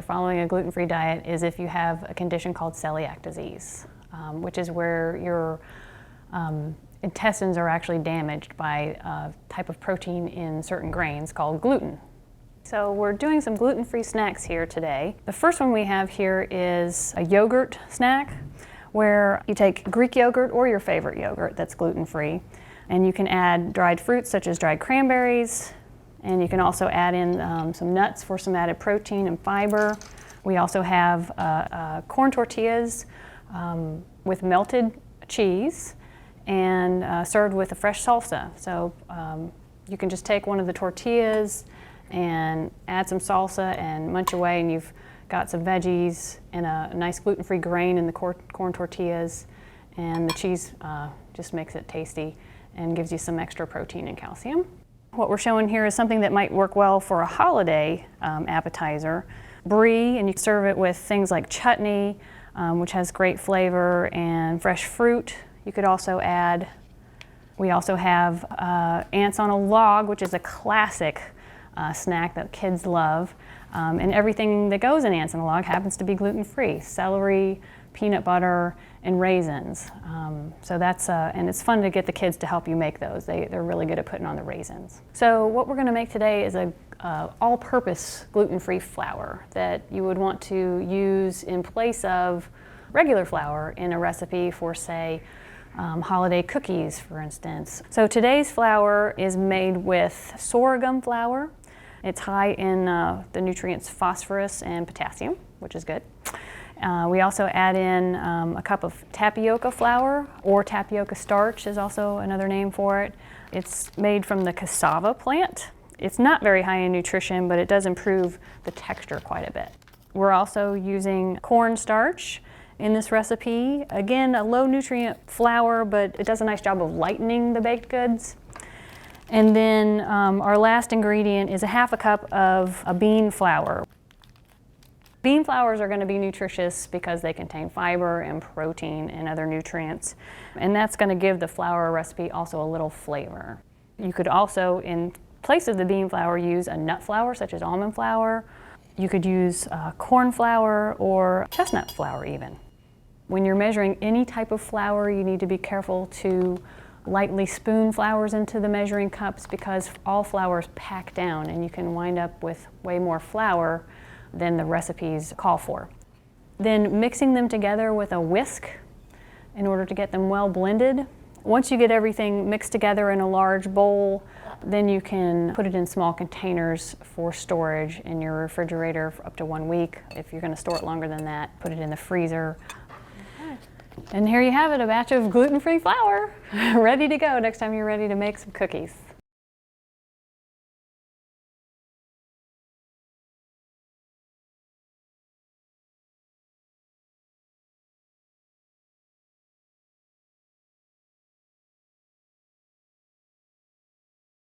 following a gluten-free diet is if you have a condition called celiac disease, which is where your intestines are actually damaged by a type of protein in certain grains called gluten. So we're doing some gluten-free snacks here today. The first one we have here is a yogurt snack, where you take Greek yogurt or your favorite yogurt that's gluten-free, and you can add dried fruits such as dried cranberries, and you can also add in some nuts for some added protein and fiber. We also have corn tortillas with melted cheese and served with a fresh salsa. So you can just take one of the tortillas and add some salsa and munch away, and you've got some veggies and a nice gluten-free grain in the corn tortillas, and the cheese just makes it tasty and gives you some extra protein and calcium. What we're showing here is something that might work well for a holiday appetizer. Brie, and you can serve it with things like chutney, which has great flavor, and fresh fruit. You could also add, we also have ants on a log, which is a classic snack that kids love. And everything that goes in ants on a log happens to be gluten-free: celery, peanut butter, and raisins. So that's, and it's fun to get the kids to help you make those. They're really good at putting on the raisins. So what we're going to make today is a all-purpose gluten-free flour that you would want to use in place of regular flour in a recipe for, say, holiday cookies, for instance. So today's flour is made with sorghum flour. It's high in the nutrients phosphorus and potassium, which is good. We also add in a cup of tapioca flour, or tapioca starch is also another name for it. It's made from the cassava plant. It's not very high in nutrition, but it does improve the texture quite a bit. We're also using corn starch in this recipe. Again, a low nutrient flour, but it does a nice job of lightening the baked goods. And then our last ingredient is a half a cup of a bean flour. Bean flours are going to be nutritious because they contain fiber and protein and other nutrients, and that's going to give the flour recipe also a little flavor. You could also, in place of the bean flour, use a nut flour such as almond flour. You could use corn flour or chestnut flour even. When you're measuring any type of flour, you need to be careful to lightly spoon flours into the measuring cups, because all flour is packed down and you can wind up with way more flour than the recipes call for. Then mixing them together with a whisk in order to get them well blended. Once you get everything mixed together in a large bowl, then you can put it in small containers for storage in your refrigerator for up to 1 week. If you're going to store it longer than that, put it in the freezer. And here you have it, a batch of gluten-free flour ready to go next time you're ready to make some cookies.